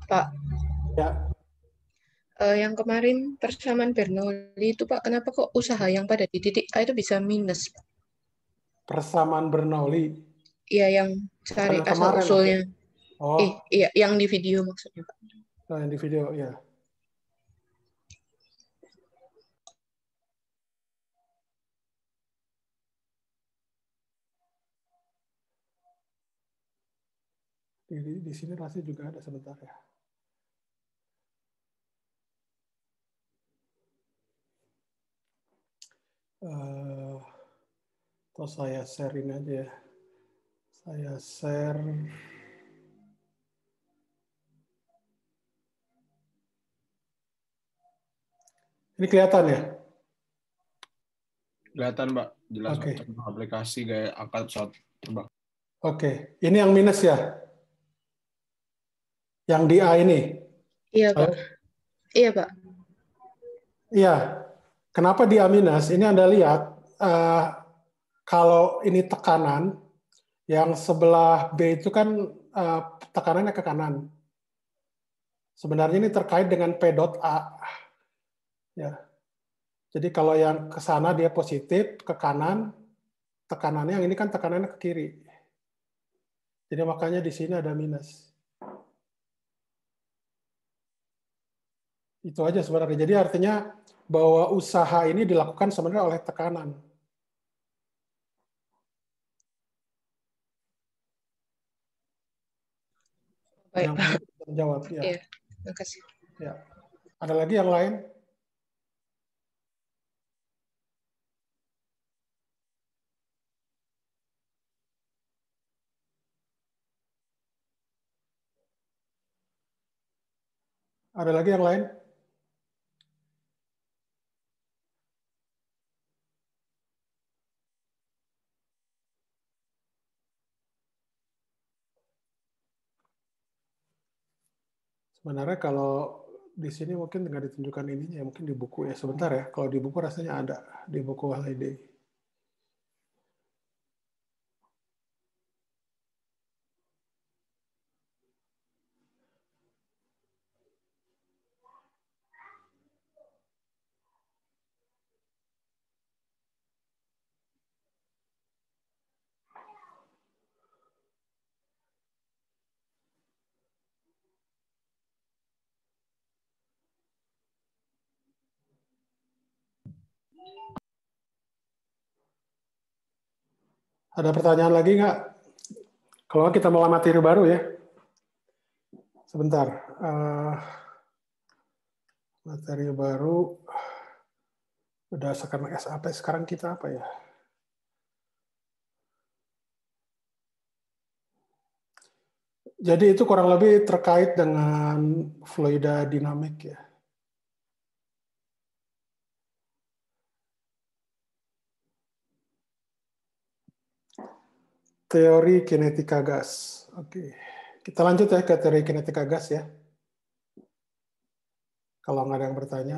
Pak, Ya, yang kemarin persamaan Bernoulli itu Pak, kenapa kok usaha yang pada di titik A itu bisa minus, Pak? persamaan Bernoulli. Iya, yang Bukan cari yang asal kemarin. usulnya. Oh, Iya, yang di video maksudnya, Pak. yang di video ya. Di sini rasanya juga ada sebentar ya. Atau saya share-in aja ya. Saya share. Ini kelihatan ya? Kelihatan, Mbak. Jelas, Oke. aplikasi kayak angkat pesawat terbang. Oke. Ini yang minus ya? Yang di A ini? Iya, Pak. Iya, Pak. Iya. Kenapa di A minus? Ini Anda lihat, kalau ini tekanan, yang sebelah B itu kan tekanannya ke kanan. Sebenarnya ini terkait dengan P dot A. Ya. Jadi kalau yang ke sana dia positif, ke kanan, tekanannya yang ini kan tekanannya ke kiri. Jadi makanya di sini ada minus. Itu aja sebenarnya. Jadi artinya bahwa usaha ini dilakukan sebenarnya oleh tekanan. Baik, Yang Pak. menjawab ya. Iya, makasih. Ya. Ada lagi yang lain? Ada lagi yang lain? Sebenarnya kalau di sini mungkin nggak ditunjukkan ininya, ya mungkin di buku ya. Sebentar ya, kalau di buku rasanya ada, di buku Holiday. Ada pertanyaan lagi nggak? Kalau kita mulai materi baru ya. Sebentar. Materi baru. Berdasarkan SAP sekarang kita apa ya? Jadi itu kurang lebih terkait dengan fluida dinamik ya. Teori kinetika gas. Oke. Kita lanjut ya ke teori kinetika gas ya. Kalau nggak ada yang bertanya.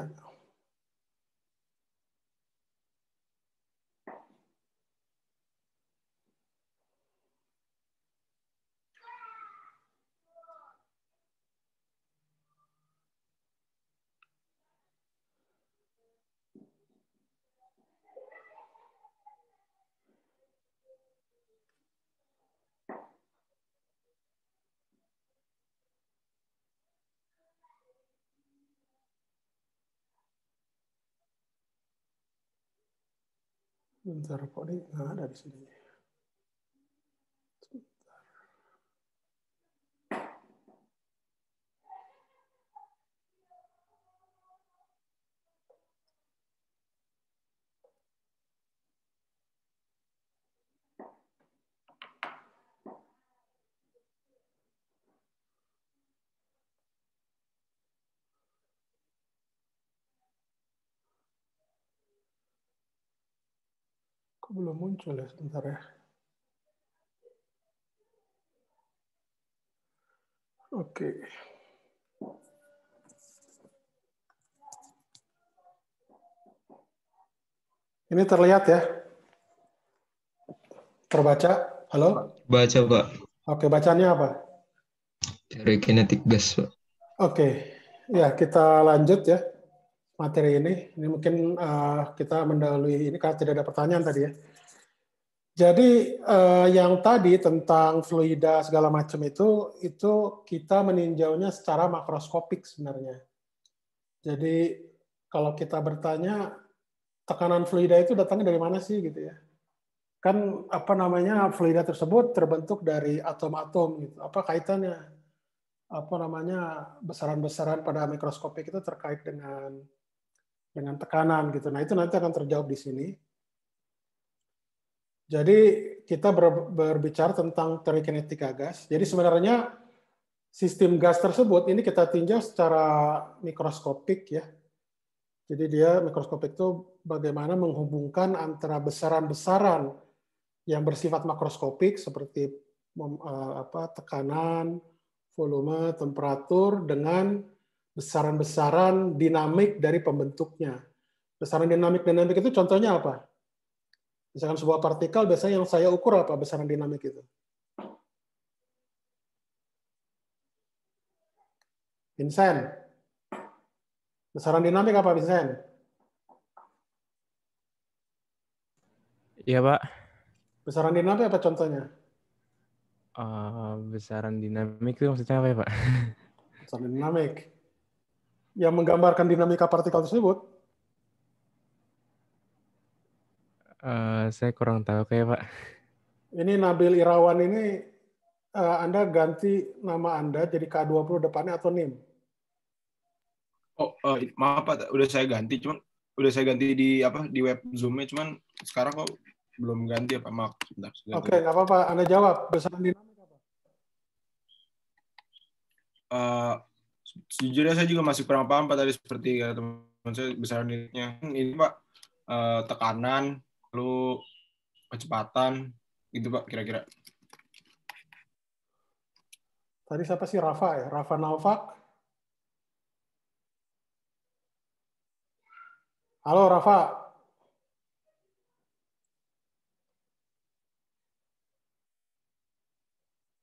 Bentar, kok ini nggak ada di sini. Kok belum muncul ya? Sebentar ya. Oke. Ini terlihat ya? Terbaca? Halo? Baca, Pak. Oke, bacanya apa? Teori kinetik gas, Pak. Oke, ya kita lanjut ya materi ini. Ini mungkin kita mendahului ini karena tidak ada pertanyaan tadi ya. Jadi yang tadi tentang fluida segala macam itu kita meninjaunya secara makroskopik sebenarnya. Jadi kalau kita bertanya tekanan fluida itu datangnya dari mana sih gitu ya? Kan apa namanya fluida tersebut terbentuk dari atom-atom gitu. Apa kaitannya? Apa namanya besaran-besaran pada mikroskopik itu terkait dengan tekanan gitu. Nah, itu nanti akan terjawab di sini. Jadi kita berbicara tentang teori kinetika gas. Jadi sebenarnya sistem gas tersebut ini kita tinjau secara mikroskopik ya. Jadi dia mikroskopik itu bagaimana menghubungkan antara besaran-besaran yang bersifat makroskopik seperti tekanan, volume, temperatur dengan besaran-besaran dinamik dari pembentuknya. Besaran dinamik itu contohnya apa? Misalkan sebuah partikel, biasanya yang saya ukur apa besaran dinamik itu? Vincent. Besaran dinamik apa, Vincent? Iya, Pak. Besaran dinamik apa contohnya? Besaran dinamik itu maksudnya apa ya, Pak? Besaran dinamik. Yang menggambarkan dinamika partikel tersebut? Saya kurang tahu kayak, Pak. Ini Nabil Irawan ini, Anda ganti nama Anda jadi K20 depannya atau NIM? Oh, maaf Pak, udah saya ganti di web Zoom-nya, cuman sekarang kok belum ganti ya Pak, maaf. Oke, nggak apa-apa. Anda jawab. Besaran dinamik apa? Sejujurnya saya juga masih kurang paham Pak tadi seperti teman saya besaran dinamiknya. Ini Pak, tekanan, lalu kecepatan, gitu Pak kira-kira. Tadi siapa sih Rafa ya? Rafa Novak. Halo Rafa.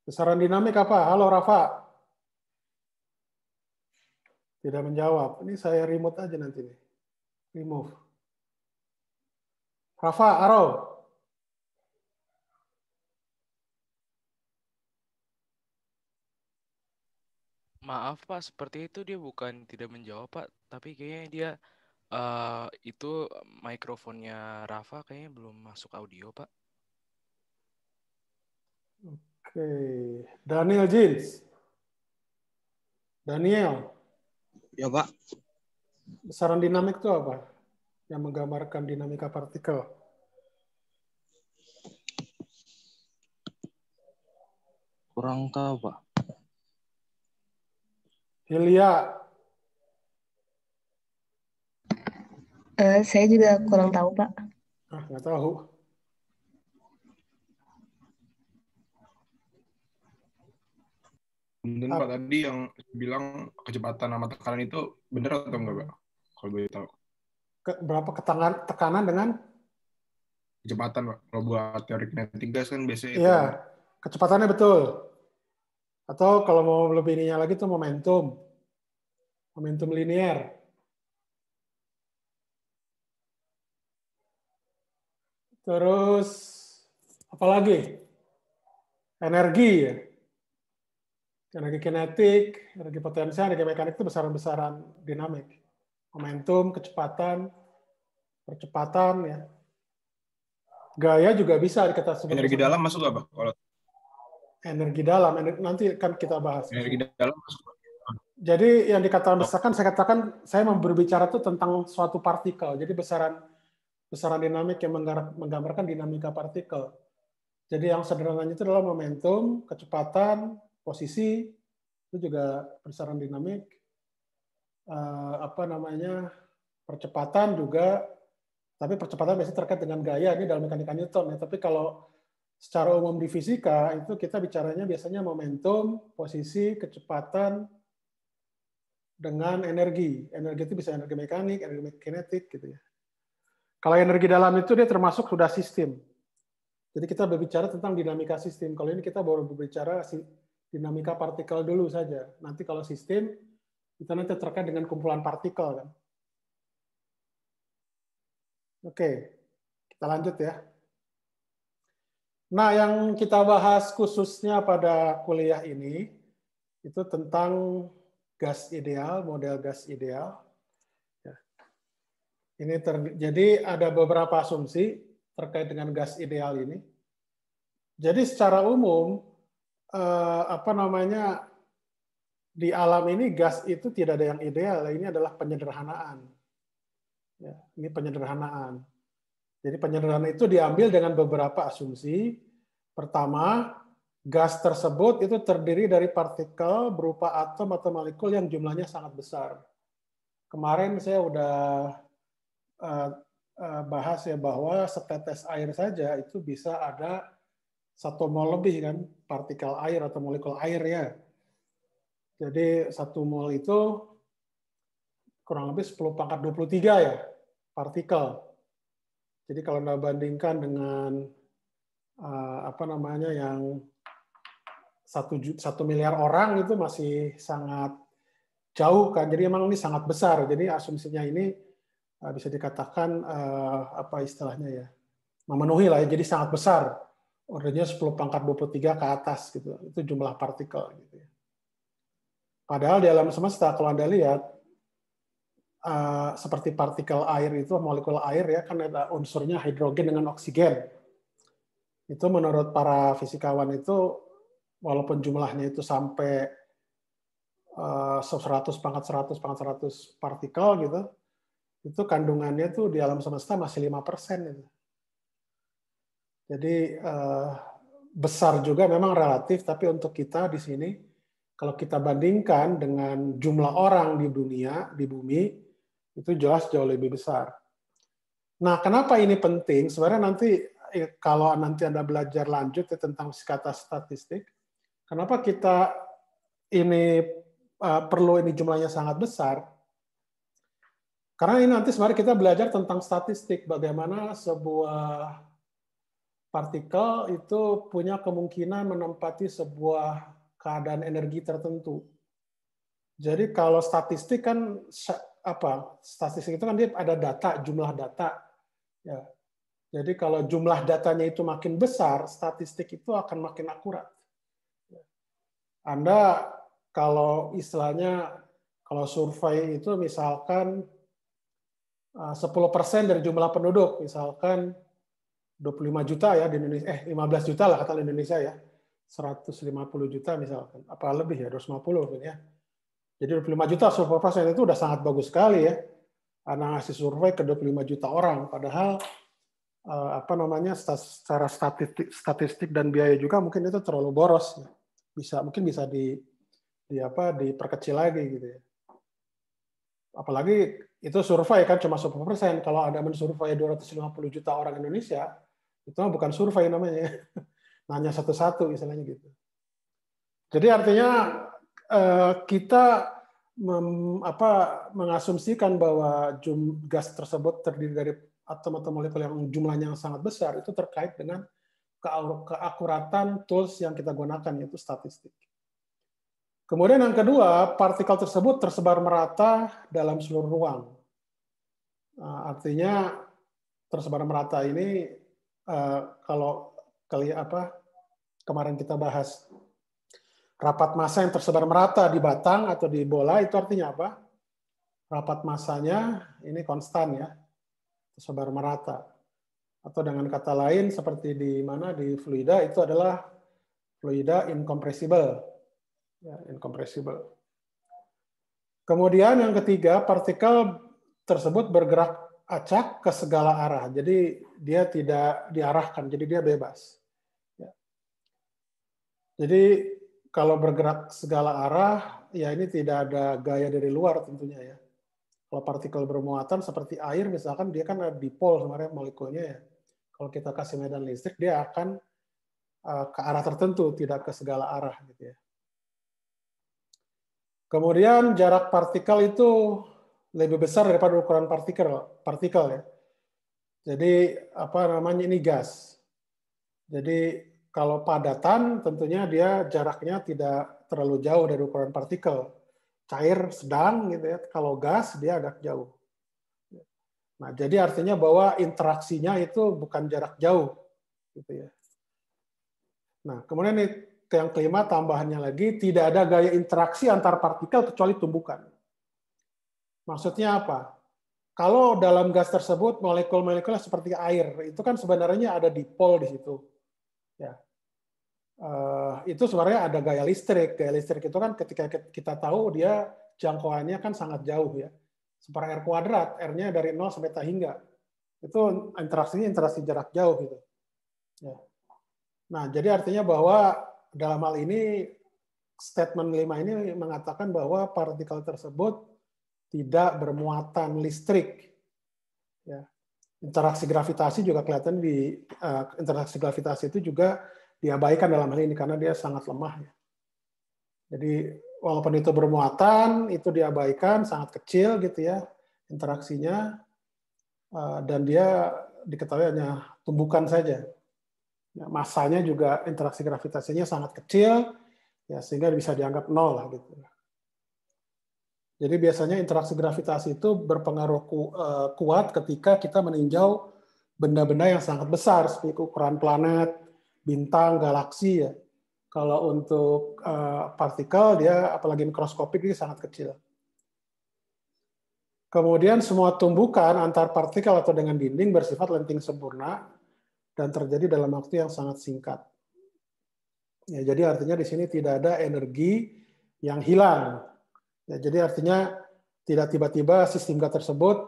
Besaran dinamik apa? Halo Rafa. Tidak menjawab. Ini saya remote aja nanti nih. Remove. Rafa, halo. Maaf Pak, seperti itu dia bukan tidak menjawab Pak, tapi kayaknya dia itu mikrofonnya Rafa kayaknya belum masuk audio Pak. Oke, Daniel Jeans. Daniel. Ya Pak. Besaran dinamik itu apa? Yang menggambarkan dinamika partikel. Kurang tahu Pak. Hilya. Saya juga kurang tahu, Pak. Nggak tahu. Mungkin Pak tadi yang bilang kecepatan sama tekanan itu benar atau enggak Pak? Kalau boleh tahu. Berapa tekanan dengan? Kecepatan Pak. Kalau buat teori kinetik gas kan biasanya itu. Iya, kecepatannya betul. Atau kalau mau lebih ininya lagi itu momentum. Momentum linear. Terus apa lagi? Energi ya. Energi kinetik, energi potensial, energi mekanik itu besaran-besaran dinamik. Momentum, kecepatan, percepatan ya. Gaya juga bisa kita sebut. Energi dalam masuk apa? Kalau energi dalam, nanti kan kita bahas. Energi dalam masuk. Jadi yang dikatakan besaran, saya berbicara itu tentang suatu partikel. Jadi besaran dinamik yang menggambarkan dinamika partikel. Jadi yang sederhananya itu adalah momentum, kecepatan, posisi, itu juga besaran dinamik. Percepatan juga, tapi percepatan biasanya terkait dengan gaya, ini dalam mekanika Newton. Ya. Tapi kalau secara umum di fisika, itu kita bicaranya biasanya momentum, posisi, kecepatan, dengan energi. Energi itu bisa energi mekanik, energi kinetik, gitu ya. Kalau energi dalam itu dia termasuk sudah sistem. Jadi kita berbicara tentang dinamika sistem. Kalau ini kita baru berbicara dinamika partikel dulu saja. Nanti kalau sistem, Itu nanti terkait dengan kumpulan partikel kan. Oke, kita lanjut ya. Nah, yang kita bahas khususnya pada kuliah ini itu tentang gas ideal, model gas ideal. Jadi ada beberapa asumsi terkait dengan gas ideal ini. Jadi secara umum di alam ini gas itu tidak ada yang ideal. Ini adalah penyederhanaan. Ya, ini penyederhanaan. Jadi penyederhanaan itu diambil dengan beberapa asumsi. Pertama, gas tersebut itu terdiri dari partikel berupa atom atau molekul yang jumlahnya sangat besar. Kemarin saya udah bahas ya bahwa setetes air saja itu bisa ada 1 mol lebih kan partikel air atau molekul air ya. Jadi 1 mol itu kurang lebih 10⁻23 ya partikel. Jadi kalau Anda bandingkan dengan yang 1 miliar orang itu masih sangat jauh kan. Jadi emang ini sangat besar. Jadi asumsinya ini bisa dikatakan memenuhi lah ya. Jadi sangat besar. Ordernya 10⁻23 ke atas gitu. Itu jumlah partikel gitu ya. Padahal di alam semesta kalau Anda lihat seperti partikel air itu, molekul air ya kan ada unsurnya hidrogen dengan oksigen. Itu menurut para fisikawan itu walaupun jumlahnya itu sampai 100 pangkat 100 pangkat 100 partikel gitu, itu kandungannya tuh di alam semesta masih 5% gitu. Jadi besar juga memang relatif, tapi untuk kita di sini kalau kita bandingkan dengan jumlah orang di dunia, di bumi, itu jelas jauh lebih besar. Nah, kenapa ini penting? Sebenarnya nanti kalau nanti Anda belajar lanjut ya, tentang kata statistik, kenapa kita ini perlu ini jumlahnya sangat besar? Karena ini nanti sebenarnya kita belajar tentang statistik, bagaimana sebuah partikel itu punya kemungkinan menempati sebuah keadaan energi tertentu. Jadi kalau statistik kan statistik itu kan dia ada data, jumlah data. Ya. Jadi kalau jumlah datanya itu makin besar, statistik itu akan makin akurat. Anda kalau istilahnya kalau survei itu misalkan 10% dari jumlah penduduk, misalkan 25 juta ya di Indonesia, 15 juta lah kata Indonesia ya. 150 juta misalkan, apa lebih ya, 250 ya. Jadi 25 juta 10% itu udah sangat bagus sekali ya. Anda ngasih survei ke 25 juta orang, padahal secara statistik dan biaya juga mungkin itu terlalu boros. Mungkin bisa diperkecil lagi gitu ya. Apalagi itu survei kan cuma 10%. Kalau Anda mensurvei 250 juta orang Indonesia, itu bukan survei namanya. Nanya satu-satu misalnya gitu. Jadi artinya kita mengasumsikan bahwa gas tersebut terdiri dari atom atau molekul yang jumlahnya sangat besar, itu terkait dengan keakuratan tools yang kita gunakan, yaitu statistik. Kemudian yang kedua, partikel tersebut tersebar merata dalam seluruh ruang. Artinya tersebar merata ini kalau kemarin kita bahas rapat massa yang tersebar merata di batang atau di bola, itu artinya apa? Rapat massanya ini konstan ya, tersebar merata. Atau dengan kata lain seperti di fluida itu adalah fluida incompressible. Ya, incompressible. Kemudian yang ketiga, partikel tersebut bergerak acak ke segala arah. Jadi dia tidak diarahkan, jadi dia bebas. Ya. Jadi kalau bergerak segala arah, ya ini tidak ada gaya dari luar tentunya ya. Kalau partikel bermuatan seperti air misalkan, dia kan ada dipol sebenarnya molekulnya ya. Kalau kita kasih medan listrik, dia akan ke arah tertentu, tidak ke segala arah gitu ya. Kemudian jarak partikel itu lebih besar daripada ukuran partikel ya. Jadi ini gas. Jadi kalau padatan tentunya dia jaraknya tidak terlalu jauh dari ukuran partikel. cair sedang gitu ya. Kalau gas dia agak jauh. Nah, jadi artinya bahwa interaksinya itu bukan jarak jauh gitu ya. Nah, kemudian yang kelima tambahannya lagi, tidak ada gaya interaksi antar partikel kecuali tumbukan. Maksudnya apa? Kalau dalam gas tersebut molekul-molekulnya seperti air, itu kan sebenarnya ada dipol di situ. Ya. Itu sebenarnya ada gaya listrik. Gaya listrik itu kan ketika kita tahu dia jangkauannya kan sangat jauh ya. Seperti R kuadrat, R-nya dari 0 sampai tak hingga. Itu interaksinya interaksi jarak jauh gitu. Ya. Nah, jadi artinya bahwa dalam hal ini statement 5 ini mengatakan bahwa partikel tersebut tidak bermuatan listrik. Ya. Interaksi gravitasi juga kelihatan di interaksi gravitasi itu juga diabaikan dalam hal ini karena dia sangat lemah. Ya. Jadi walaupun itu bermuatan, itu diabaikan, sangat kecil gitu ya interaksinya, dan dia diketahui hanya tumbukan saja. Ya, masanya juga interaksi gravitasinya sangat kecil, ya sehingga bisa dianggap nol lah gitu. Jadi biasanya interaksi gravitasi itu berpengaruh kuat ketika kita meninjau benda-benda yang sangat besar seperti ukuran planet, bintang, galaksi ya. Kalau untuk partikel dia apalagi mikroskopik ini sangat kecil. Kemudian semua tumbukan antar partikel atau dengan dinding bersifat lenting sempurna dan terjadi dalam waktu yang sangat singkat. Ya, jadi artinya di sini tidak ada energi yang hilang. Ya, jadi artinya tidak tiba-tiba sistem gas tersebut,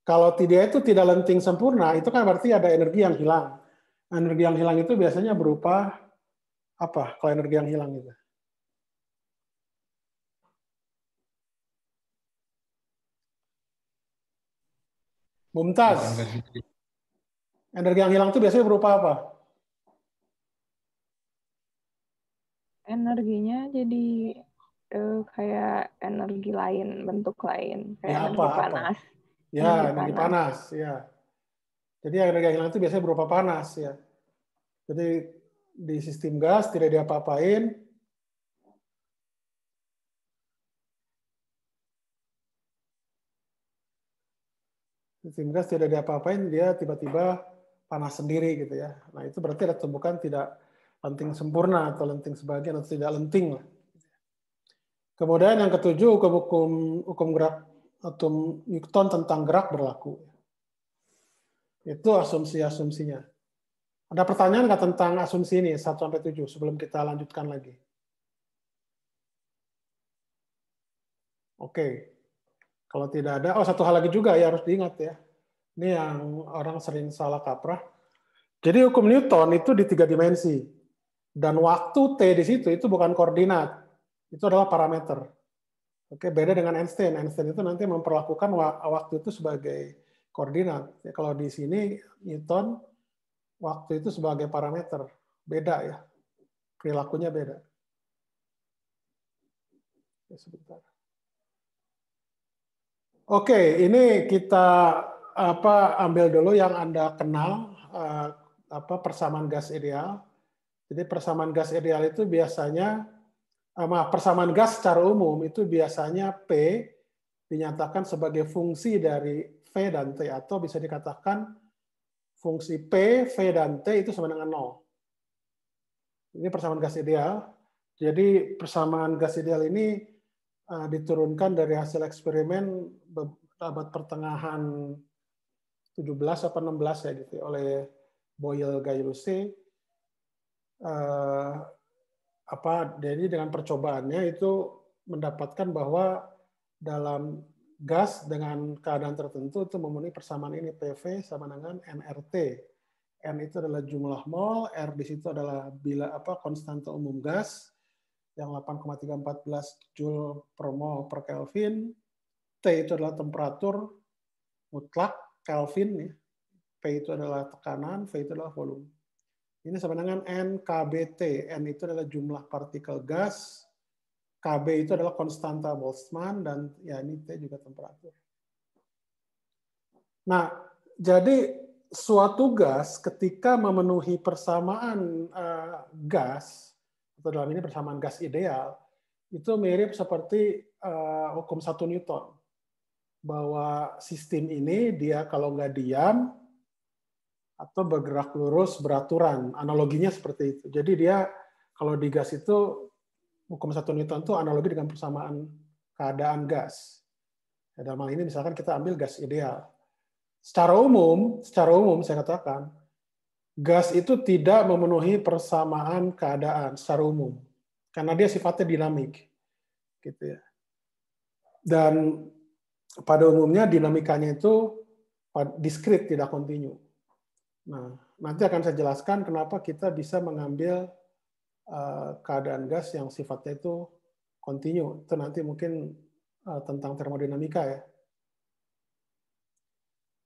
kalau tidak itu tidak lenting sempurna, itu kan berarti ada energi yang hilang. Energi yang hilang itu biasanya berupa apa? Kalau energi yang hilang itu? Mumtaz. Energi yang hilang itu biasanya berupa apa? Energinya jadi kayak energi lain, bentuk lain, kayak Ya, energi panas. Ya, energi panas. Ya. Jadi energi yang hilang itu biasanya berupa panas. Ya. Jadi di sistem gas tidak diapa-apain. Sistem gas tidak diapa-apain, dia tiba-tiba panas sendiri gitu ya. Nah itu berarti ada tumbukan tidak lenting sempurna atau lenting sebagian atau tidak lenting lah. Kemudian yang ketujuh, hukum gerak atom Newton tentang gerak berlaku. Itu asumsi-asumsinya. Ada pertanyaan nggak tentang asumsi ini 1-7 sebelum kita lanjutkan lagi? Oke. Kalau tidak ada, satu hal lagi juga ya harus diingat ya. Ini yang orang sering salah kaprah. Jadi hukum Newton itu di 3 dimensi. Dan waktu T di situ itu bukan koordinat. Itu adalah parameter. Oke, beda dengan Einstein. Einstein itu nanti memperlakukan waktu itu sebagai koordinat. Ya, kalau di sini Newton waktu itu sebagai parameter. Beda ya. Perilakunya beda. Oke, sebentar. Oke, ini kita ambil dulu yang Anda kenal persamaan gas ideal. Jadi persamaan gas ideal itu biasanya persamaan gas secara umum itu biasanya P dinyatakan sebagai fungsi dari V dan T, atau bisa dikatakan fungsi P, V, dan T itu sama dengan 0. Ini persamaan gas ideal. Jadi persamaan gas ideal ini diturunkan dari hasil eksperimen abad pertengahan 17 atau 16 ya gitu oleh Boyle-Gay-Lussac. Jadi dengan percobaannya itu mendapatkan bahwa dalam gas dengan keadaan tertentu itu memenuhi persamaan ini, PV sama dengan nRT. N itu adalah jumlah mol, R di situ adalah konstanta umum gas yang 8,314 Joule per mol per Kelvin. T itu adalah temperatur mutlak Kelvin ya. P itu adalah tekanan, V itu adalah volume. Ini sama dengan NKBT. N itu adalah jumlah partikel gas, KB itu adalah konstanta Boltzmann, dan ya ini T juga temperatur. Nah, jadi suatu gas ketika memenuhi persamaan gas, atau dalam ini persamaan gas ideal, itu mirip seperti hukum 1 Newton. Bahwa sistem ini dia kalau nggak diam atau bergerak lurus beraturan. Analoginya seperti itu. Jadi dia kalau di gas itu hukum 1 Newton itu analogi dengan persamaan keadaan gas. Ya, dalam hal ini misalkan kita ambil gas ideal. Secara umum saya katakan, gas itu tidak memenuhi persamaan keadaan secara umum karena dia sifatnya dinamik, gitu ya. Dan pada umumnya dinamikanya itu diskrit, tidak kontinu. Nah, nanti akan saya jelaskan kenapa kita bisa mengambil keadaan gas yang sifatnya itu kontinu. Itu nanti mungkin tentang termodinamika ya.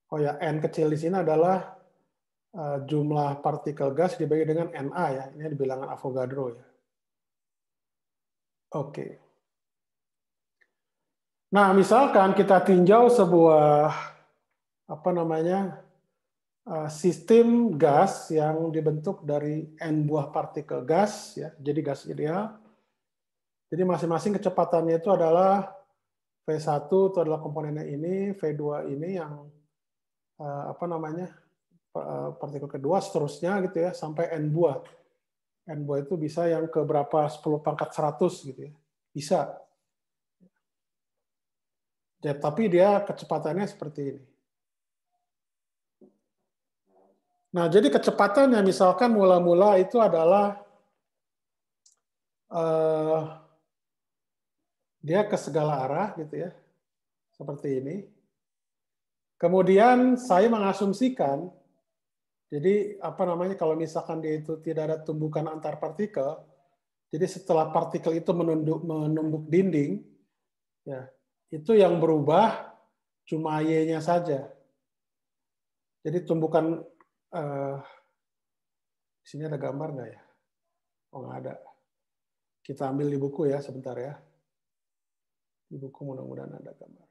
Oh ya, N kecil di sini adalah jumlah partikel gas dibagi dengan Na ya. Ini di bilangan Avogadro ya. Oke. Nah, misalkan kita tinjau sebuah sistem gas yang dibentuk dari N buah partikel gas ya. Jadi gas ideal. Jadi masing-masing kecepatannya itu adalah V1 itu adalah komponennya ini, V2 ini yang partikel kedua, seterusnya gitu ya, sampai N buah. N buah itu bisa yang ke berapa 10 pangkat 100 gitu ya. Bisa. Ya, tapi dia kecepatannya seperti ini. Nah, jadi kecepatannya misalkan mula-mula itu adalah dia ke segala arah gitu ya. Seperti ini. Kemudian saya mengasumsikan, jadi kalau misalkan dia itu tidak ada tumbukan antar partikel, jadi setelah partikel itu menumbuk dinding, ya itu yang berubah cuma Y-nya saja. Jadi tumbukan, di sini ada gambar nggak ya? Oh nggak ada. Kita ambil di buku ya sebentar ya. Di buku mudah-mudahan ada gambar.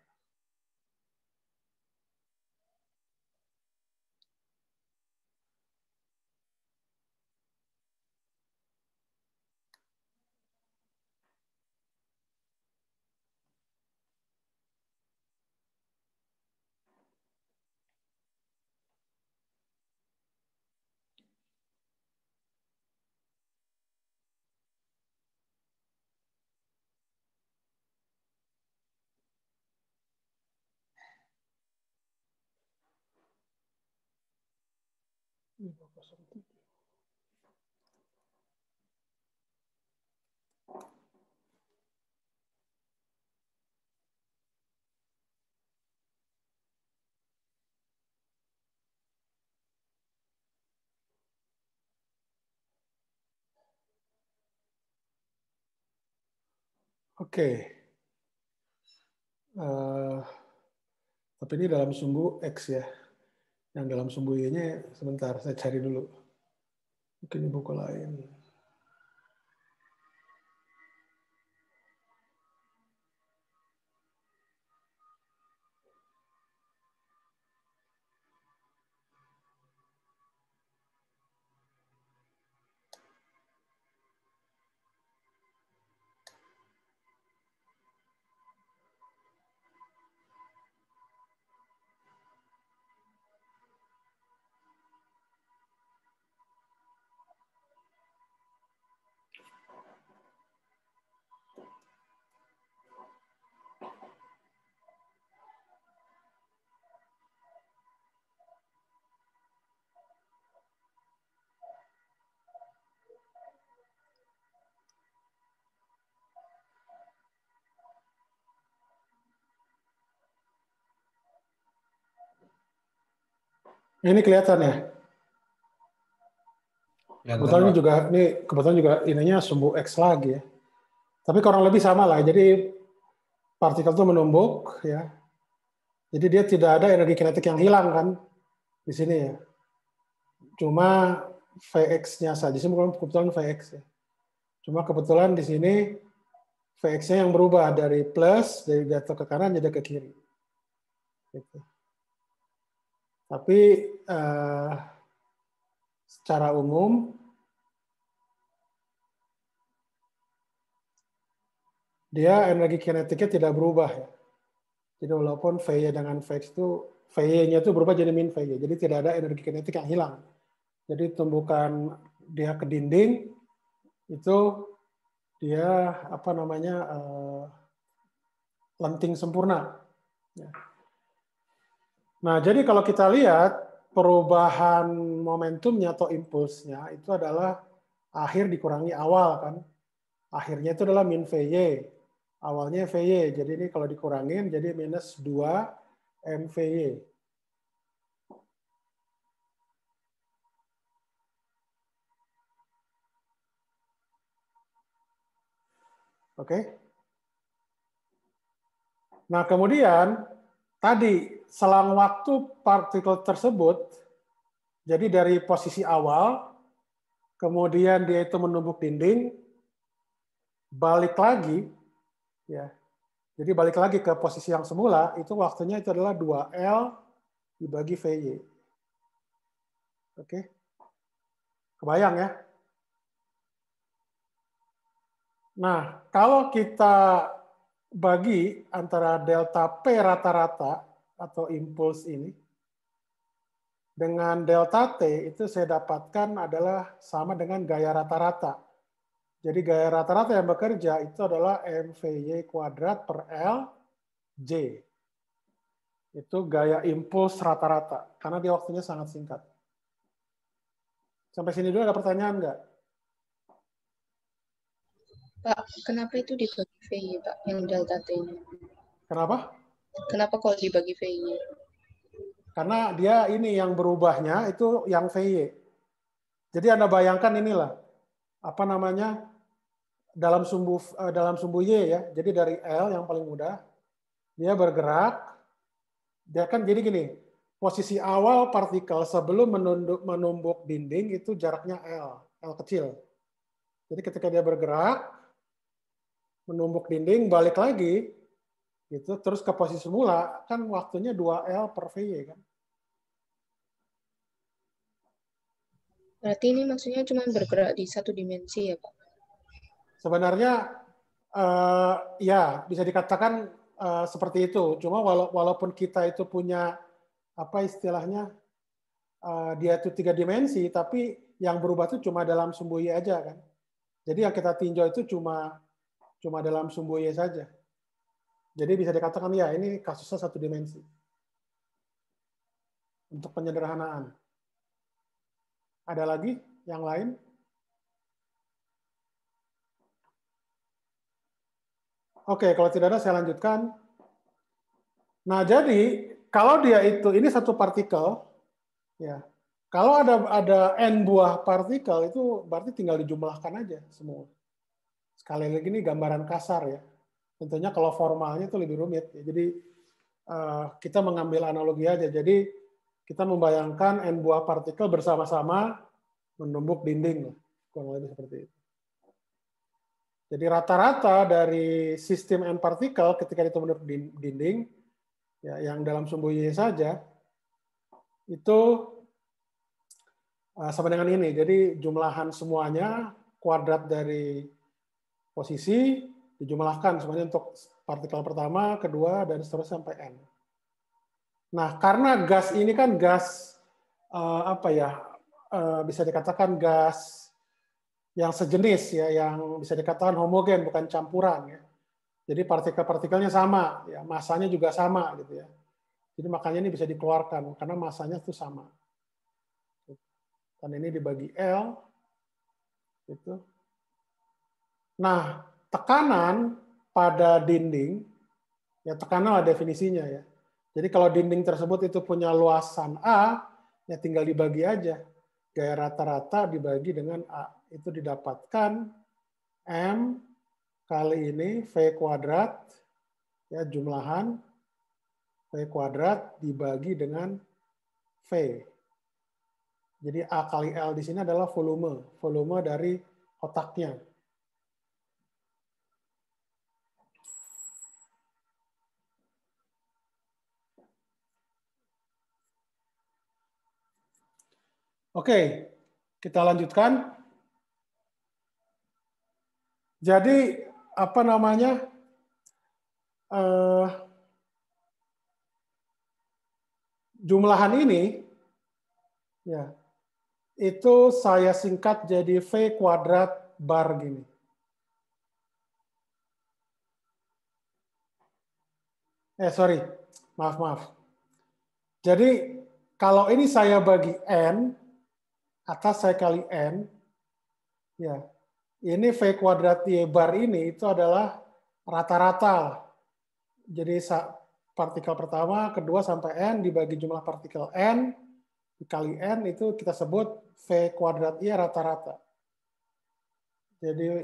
Oke. Tapi ini dalam sumbu X ya. Yang dalam sumbu Y-nya sebentar, saya cari dulu. Mungkin di buku lain. Ini kelihatan ya. Kebetulan juga ininya sumbu X lagi ya. Tapi kurang lebih sama lah. Jadi partikel itu menumbuk ya. Jadi dia tidak ada energi kinetik yang hilang kan di sini ya. Cuma Vx-nya saja. Di sini kebetulan Vx ya. Cuma kebetulan di sini Vx-nya yang berubah dari plus, dari jatuh ke kanan jadi ke kiri. Gitu. Tapi secara umum dia energi kinetiknya tidak berubah ya. Jadi walaupun VY dengan Vx itu VY-nya itu berubah jadi min VY. Jadi tidak ada energi kinetik yang hilang. Jadi tumbukan dia ke dinding itu dia apa namanya lenting sempurna. Ya. Nah, jadi kalau kita lihat perubahan momentumnya atau impulsnya itu adalah akhir dikurangi awal kan. Akhirnya itu adalah min VY. Awalnya VY, jadi ini kalau dikurangin jadi minus 2 MVY. Oke. Nah, kemudian tadi selang waktu partikel tersebut, jadi dari posisi awal, kemudian dia itu menumbuk dinding, balik lagi, ya. Jadi balik lagi ke posisi yang semula, itu waktunya itu adalah 2L dibagi VY. Oke. Kebayang ya? Nah, kalau kita bagi antara delta P rata-rata atau impuls ini dengan delta T, itu saya dapatkan adalah sama dengan gaya rata-rata. Jadi gaya rata-rata yang bekerja itu adalah MVY kuadrat per L J. Itu gaya impuls rata-rata, karena dia waktunya sangat singkat. Sampai sini dulu ada pertanyaan nggak? Pak, kenapa itu dibagi VY, Pak, yang delta T-nya? Kenapa? Kenapa kalau dibagi VY? Karena dia ini yang berubahnya itu yang VY. Jadi Anda bayangkan inilah, apa namanya, dalam sumbu Y ya, jadi dari L yang paling mudah, dia bergerak, dia kan jadi gini, posisi awal partikel sebelum menumbuk dinding itu jaraknya L kecil. Jadi ketika dia bergerak, menumbuk dinding, balik lagi, gitu, terus ke posisi semula, kan waktunya 2L per VY kan. Berarti ini maksudnya cuma bergerak di satu dimensi ya, Pak? Sebenarnya ya bisa dikatakan seperti itu. Cuma walaupun kita itu punya apa istilahnya dia itu 3 dimensi, tapi yang berubah itu cuma dalam sumbu Y aja kan. Jadi yang kita tinjau itu cuma dalam sumbu Y saja. Jadi bisa dikatakan ya ini kasusnya 1 dimensi. Untuk penyederhanaan. Ada lagi yang lain? Oke, kalau tidak ada saya lanjutkan. Nah, jadi kalau dia itu ini satu partikel, ya. Kalau ada n buah partikel itu berarti tinggal dijumlahkan aja semua. Sekali lagi ini gambaran kasar ya. Tentunya kalau formalnya itu lebih rumit. Ya. Jadi kita mengambil analogi aja. Jadi kita membayangkan n buah partikel bersama-sama menumbuk dinding, kurang lebih seperti itu. Jadi rata-rata dari sistem n partikel ketika ditumbuk dinding, ya, yang dalam sumbu Y saja, itu sama dengan ini. Jadi jumlahan semuanya, kuadrat dari posisi, dijumlahkan semuanya untuk partikel pertama, kedua, dan seterusnya sampai n. Nah, karena gas ini kan gas, apa ya, bisa dikatakan gas yang sejenis ya, yang bisa dikatakan homogen bukan campuran ya. Jadi partikel-partikelnya sama, ya masanya juga sama gitu ya. Jadi makanya ini bisa dikeluarkan karena masanya itu sama. Dan ini dibagi L gitu. Nah, tekanan pada dinding ya tekanan lah definisinya ya. Jadi kalau dinding tersebut itu punya luasan A, ya tinggal dibagi aja. Gaya rata-rata dibagi dengan A. Itu didapatkan M kali ini V kuadrat, ya jumlahan V kuadrat dibagi dengan V. Jadi A kali L di sini adalah volume dari kotaknya. Oke, kita lanjutkan. Jadi apa namanya? jumlahan ini ya itu saya singkat jadi V kuadrat bar gini. Sorry, maaf. Jadi kalau ini saya bagi N, atas saya kali N, ya ini V kuadrat Y bar ini itu adalah rata-rata. Jadi partikel pertama, kedua sampai N dibagi jumlah partikel N, dikali N itu kita sebut V kuadrat Y rata-rata. Jadi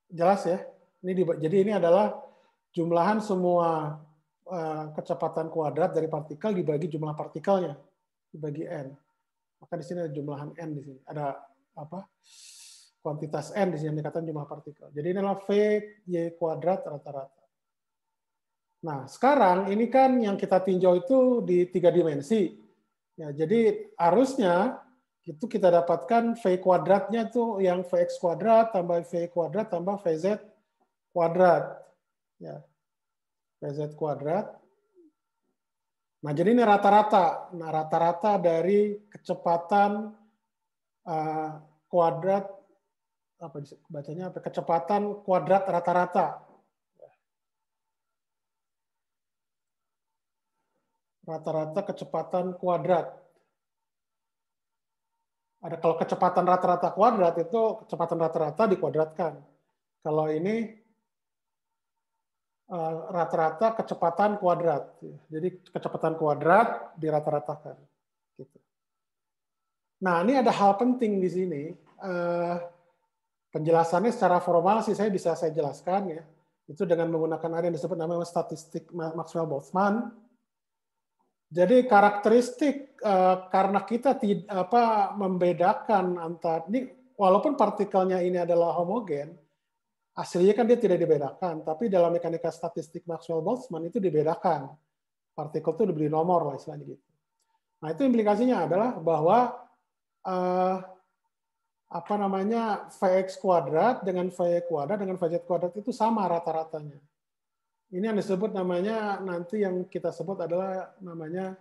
jelas ya. Jadi ini adalah jumlahan semua kecepatan kuadrat dari partikel dibagi jumlah partikelnya, dibagi N. Maka di sini ada jumlahan N di sini. Ada kuantitas N di sini yang dikatakan jumlah partikel. Jadi ini adalah V Y kuadrat rata-rata. Nah, sekarang ini kan yang kita tinjau itu di 3 dimensi. Ya, jadi harusnya itu kita dapatkan V kuadratnya itu yang Vx kuadrat tambah V kuadrat tambah Vz kuadrat. Ya. Vz kuadrat. Nah, jadi ini rata-rata. Nah, rata-rata dari kecepatan kuadrat, apa bacanya apa? Kecepatan kuadrat rata-rata. Rata-rata kecepatan kuadrat. Ada kalau kecepatan rata-rata kuadrat itu kecepatan rata-rata dikuadratkan. Kalau ini rata-rata kecepatan kuadrat. Jadi kecepatan kuadrat dirata-ratakan. Gitu. Nah, ini ada hal penting di sini. Penjelasannya secara formal sih saya jelaskan ya. Itu dengan menggunakan ada yang disebut namanya statistik Maxwell-Boltzmann. Jadi karakteristik karena kita membedakan antara ini walaupun partikelnya ini adalah homogen, aslinya kan dia tidak dibedakan, tapi dalam mekanika statistik Maxwell-Boltzmann itu dibedakan. Partikel itu diberi nomor lah istilahnya gitu. Nah, itu implikasinya adalah bahwa Vx kuadrat dengan Vy kuadrat dengan Vz kuadrat itu sama rata-ratanya. Ini yang disebut namanya nanti yang kita sebut adalah namanya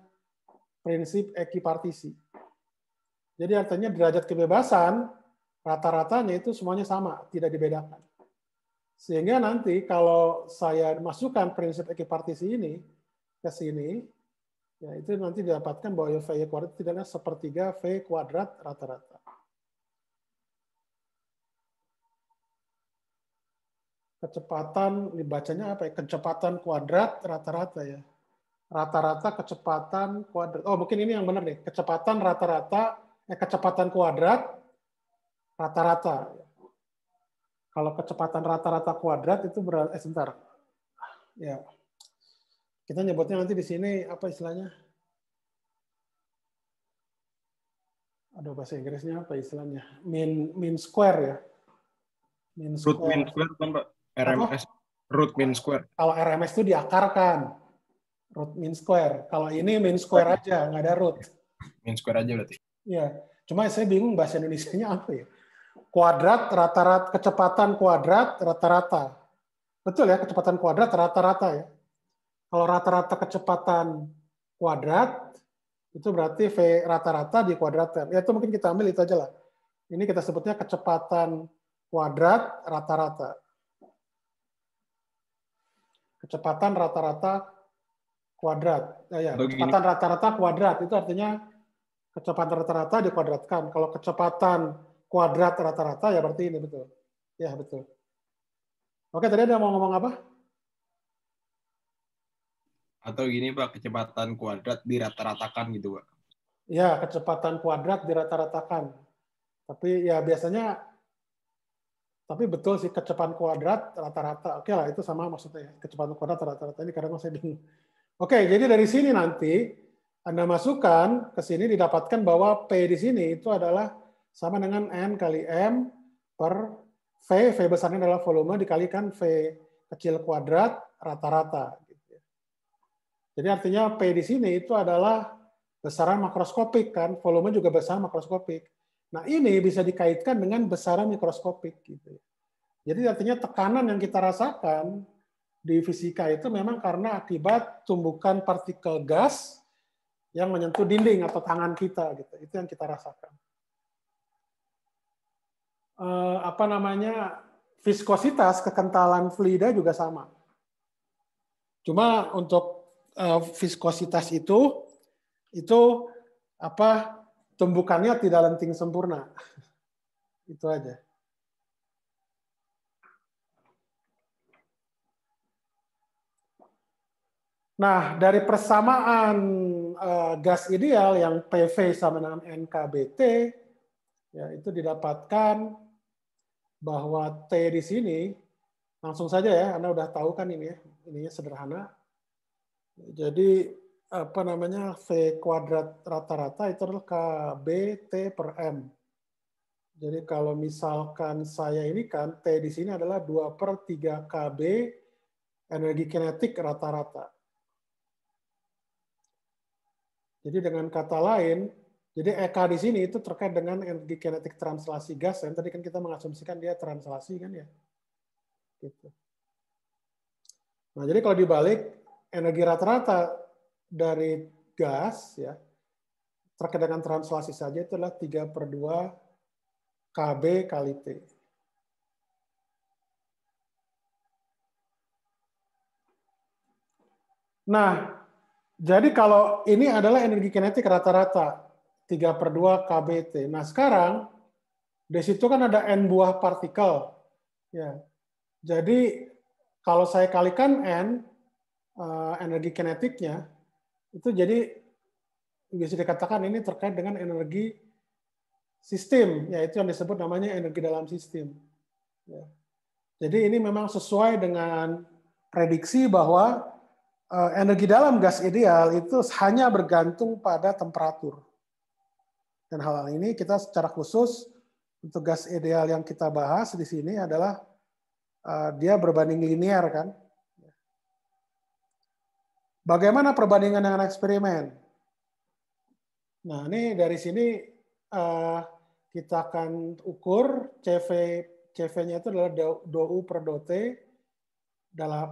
prinsip ekipartisi. Jadi artinya derajat kebebasan rata-ratanya itu semuanya sama, tidak dibedakan. Sehingga nanti kalau saya masukkan prinsip ekipartisi ini ke sini, ya itu nanti didapatkan bahwa V kuadrat tidaknya sepertiga V kuadrat rata-rata. Kecepatan dibacanya apa ya? Kecepatan kuadrat rata-rata ya. Rata-rata kecepatan kuadrat. Oh, mungkin ini yang benar nih. Kecepatan rata-rata kecepatan kuadrat rata-rata. Kalau kecepatan rata-rata kuadrat itu berarti sebentar. Ya. Kita nyebutnya nanti di sini apa istilahnya? Aduh, bahasa Inggrisnya apa istilahnya? Mean square ya. Root mean square kan, Pak? RMS. Root mean square. Kalau RMS itu diakarkan. Root mean square. Kalau ini mean square aja, nggak ada root. Mean square aja berarti. Iya. Cuma saya bingung bahasa Indonesianya apa ya. Kuadrat rata-rata, kecepatan kuadrat rata-rata. Betul ya, kecepatan kuadrat rata-rata ya. Kalau rata-rata kecepatan kuadrat, itu berarti V rata-rata dikuadratkan. Ya itu mungkin kita ambil itu aja lah. Ini kita sebutnya kecepatan kuadrat rata-rata. Kecepatan rata-rata kuadrat. Kecepatan rata-rata kuadrat itu artinya kecepatan rata-rata dikuadratkan. Kalau kecepatan kuadrat rata-rata ya berarti ini betul. Ya betul. Oke, tadi ada mau ngomong apa? Atau gini Pak, kecepatan kuadrat dirata-ratakan gitu Pak. Ya, kecepatan kuadrat dirata-ratakan. Tapi ya biasanya tapi betul sih kecepatan kuadrat rata-rata. Oke lah, itu sama maksudnya ya. Kecepatan kuadrat rata-rata ini kadang saya bingung. Oke, jadi dari sini nanti Anda masukkan ke sini didapatkan bahwa P di sini itu adalah sama dengan N kali M per V. V besarnya adalah volume dikalikan V kecil kuadrat rata-rata. Jadi artinya P di sini itu adalah besaran makroskopik kan, volume juga besaran makroskopik. Nah, ini bisa dikaitkan dengan besaran mikroskopik gitu. Jadi artinya tekanan yang kita rasakan di fisika itu memang karena akibat tumbukan partikel gas yang menyentuh dinding atau tangan kita gitu. Itu yang kita rasakan. Apa namanya? Viskositas, kekentalan fluida juga sama. Cuma untuk viskositas itu apa? Tumbukannya tidak lenting sempurna. Itu aja. Nah, dari persamaan gas ideal yang PV sama dengan NKBT, ya, itu didapatkan bahwa T di sini, langsung saja ya, Anda udah tahu kan ini ya, ininya sederhana. Jadi, apa namanya, V kuadrat rata-rata itu adalah KB T per M. Jadi kalau misalkan saya ini kan, T di sini adalah 2/3 KB energi kinetik rata-rata. Jadi dengan kata lain, jadi EK di sini itu terkait dengan energi kinetik translasi gas. Yang tadi kan kita mengasumsikan dia translasi kan ya. Gitu. Nah jadi kalau dibalik, energi rata-rata dari gas ya terkait dengan translasi saja itu adalah 3/2 KB kali T. Nah, jadi kalau ini adalah energi kinetik rata-rata 3/2 KBT. Nah sekarang di situ kan ada N buah partikel. Ya. Jadi kalau saya kalikan N energi kinetiknya, itu jadi bisa dikatakan ini terkait dengan energi sistem, yaitu yang disebut namanya energi dalam sistem. Ya. Jadi ini memang sesuai dengan prediksi bahwa energi dalam gas ideal itu hanya bergantung pada temperatur. Dan hal ini kita secara khusus untuk gas ideal yang kita bahas di sini adalah dia berbanding linear kan. Bagaimana perbandingan dengan eksperimen? Nah ini dari sini kita akan ukur CV-nya itu adalah dou per dot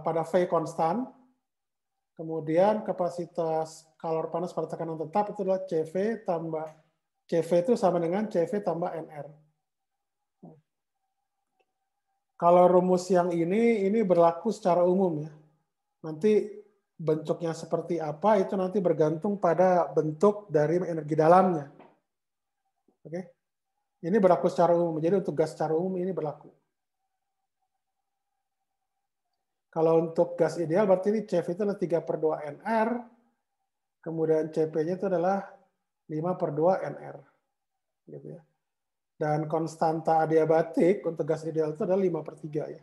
pada V konstan. Kemudian kapasitas kalor panas pada tekanan tetap itu adalah CV tambah CV itu sama dengan CV tambah NR. Kalau rumus yang ini berlaku secara umum ya. Nanti bentuknya seperti apa itu nanti bergantung pada bentuk dari energi dalamnya. Oke. Ini berlaku secara umum. Jadi untuk gas secara umum ini berlaku. Kalau untuk gas ideal berarti ini CV itu adalah 3/2 NR. Kemudian CP-nya itu adalah 5/2 NR. Gitu ya. Dan konstanta adiabatik untuk gas ideal itu adalah 5/3 ya.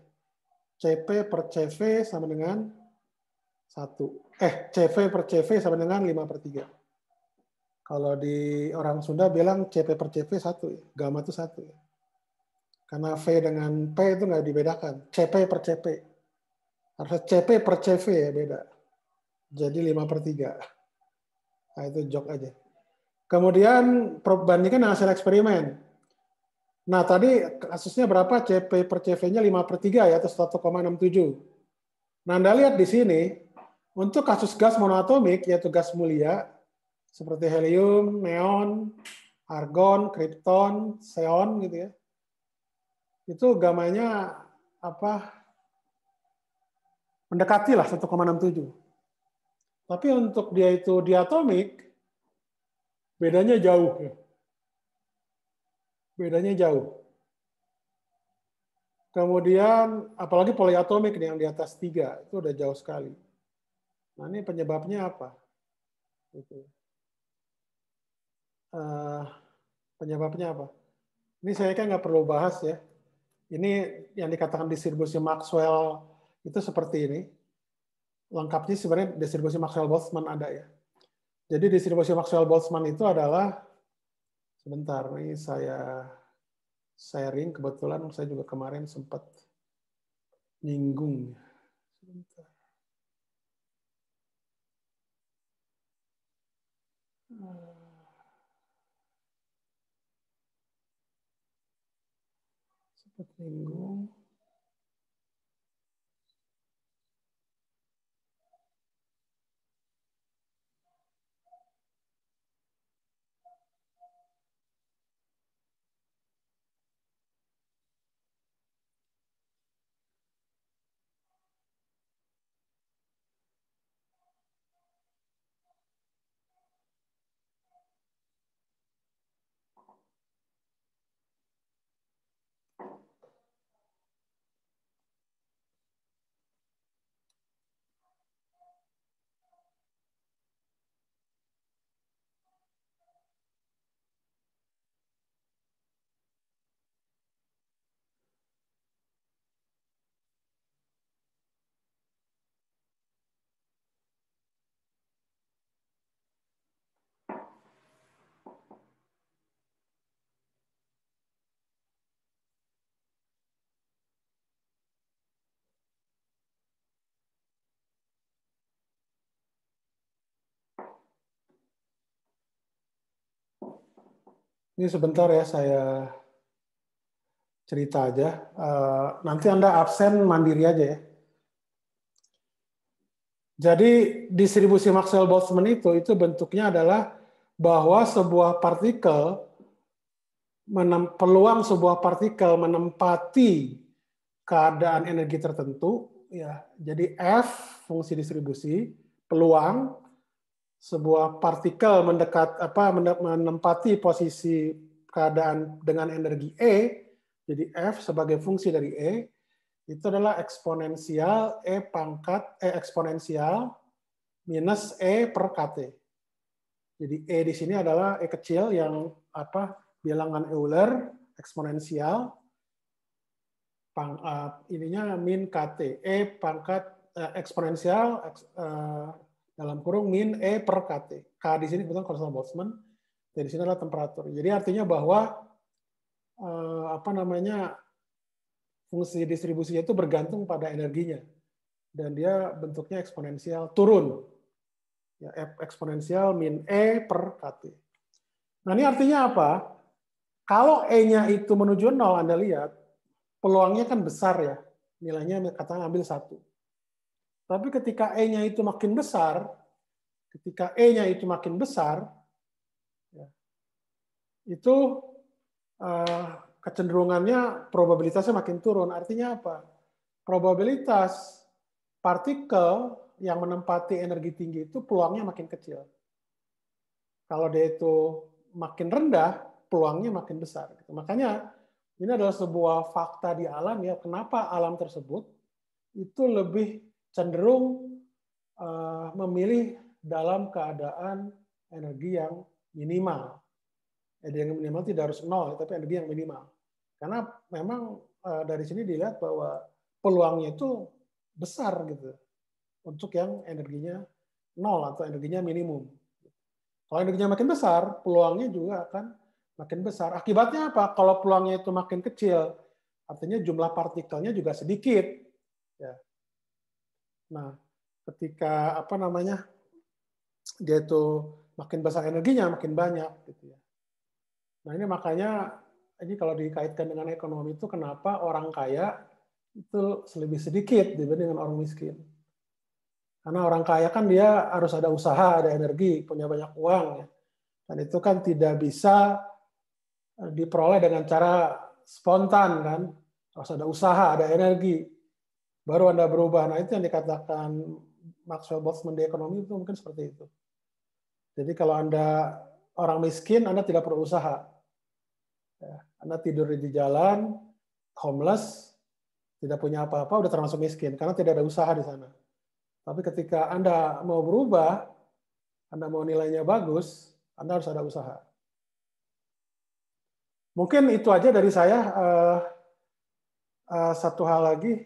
CP per CV sama dengan 1. CV per CV sama dengan 5/3. Kalau di orang Sunda bilang CP per CV 1 ya. Gamma itu 1 ya. Karena V dengan P itu nggak dibedakan. CP per CP. Harusnya CP per CV ya beda. Jadi 5/3. Nah itu jok aja. Kemudian perbandingan hasil eksperimen. Nah tadi kasusnya berapa? CP per CV-nya 5/3 ya, atau 1,67. Nah Anda lihat di sini, untuk kasus gas monoatomik, yaitu gas mulia, seperti helium, neon, argon, krypton, xeon, gitu ya, itu gamanya mendekati lah 1,67. Tapi untuk dia itu diatomik, bedanya jauh. Ya. Bedanya jauh. Kemudian, apalagi poliatomik nih yang di atas 3, itu udah jauh sekali. Nah ini penyebabnya apa? Gitu. Penyebabnya apa? Ini saya kan nggak perlu bahas ya. Ini yang dikatakan distribusi Maxwell itu seperti ini. Lengkapnya sebenarnya distribusi Maxwell-Boltzmann ada ya. Jadi distribusi Maxwell-Boltzmann itu adalah, sebentar, ini saya sharing, kebetulan saya juga kemarin sempat nyinggung. Sebentar. Sempat nyinggung. Ini sebentar ya, saya cerita aja. Nanti Anda absen mandiri aja ya. Jadi distribusi Maxwell-Boltzmann itu bentuknya adalah bahwa sebuah partikel, peluang sebuah partikel menempati keadaan energi tertentu, ya. Jadi F fungsi distribusi, peluang sebuah partikel menempati posisi keadaan dengan energi E, jadi F sebagai fungsi dari E, itu adalah eksponensial eksponensial minus E per KT. Jadi E di sini adalah E kecil yang bilangan Euler eksponensial, ininya min KT, E pangkat eksponensial dalam kurung min E per KT. K di sini kebetulan konstan Boltzmann, dan di sini adalah temperatur. Jadi artinya bahwa fungsi distribusinya itu bergantung pada energinya, dan dia bentuknya eksponensial turun, ya, eksponensial min E per KT. Nah ini artinya apa? Kalau E-nya itu menuju 0, Anda lihat peluangnya kan besar ya, nilainya katakan ambil 1. Tapi ketika E-nya itu makin besar, ya, itu kecenderungannya probabilitasnya makin turun. Artinya apa? Probabilitas partikel yang menempati energi tinggi itu peluangnya makin kecil. Kalau dia itu makin rendah, peluangnya makin besar. Makanya ini adalah sebuah fakta di alam ya. Kenapa alam tersebut itu lebih cenderung memilih dalam keadaan energi yang minimal. Energi yang minimal tidak harus 0, tapi energi yang minimal. Karena memang dari sini dilihat bahwa peluangnya itu besar gitu untuk yang energinya 0 atau energinya minimum. Kalau energinya makin besar, peluangnya juga akan makin besar. Akibatnya apa? Kalau peluangnya itu makin kecil, artinya jumlah partikelnya juga sedikit. Ya. Nah, ketika dia itu makin besar energinya, makin banyak gitu ya. Nah ini makanya ini kalau dikaitkan dengan ekonomi itu kenapa orang kaya itu lebih sedikit dibanding dengan orang miskin. Karena orang kaya kan dia harus ada usaha, ada energi, punya banyak uang ya. Dan itu kan tidak bisa diperoleh dengan cara spontan kan. Harus ada usaha, ada energi, baru Anda berubah. Nah itu yang dikatakan Maxwell-Boltzmann di ekonomi itu mungkin seperti itu. Jadi kalau Anda orang miskin, Anda tidak perlu usaha. Anda tidur di jalan, homeless, tidak punya apa-apa, udah termasuk miskin, karena tidak ada usaha di sana. Tapi ketika Anda mau berubah, Anda mau nilainya bagus, Anda harus ada usaha. Mungkin itu aja dari saya. Satu hal lagi,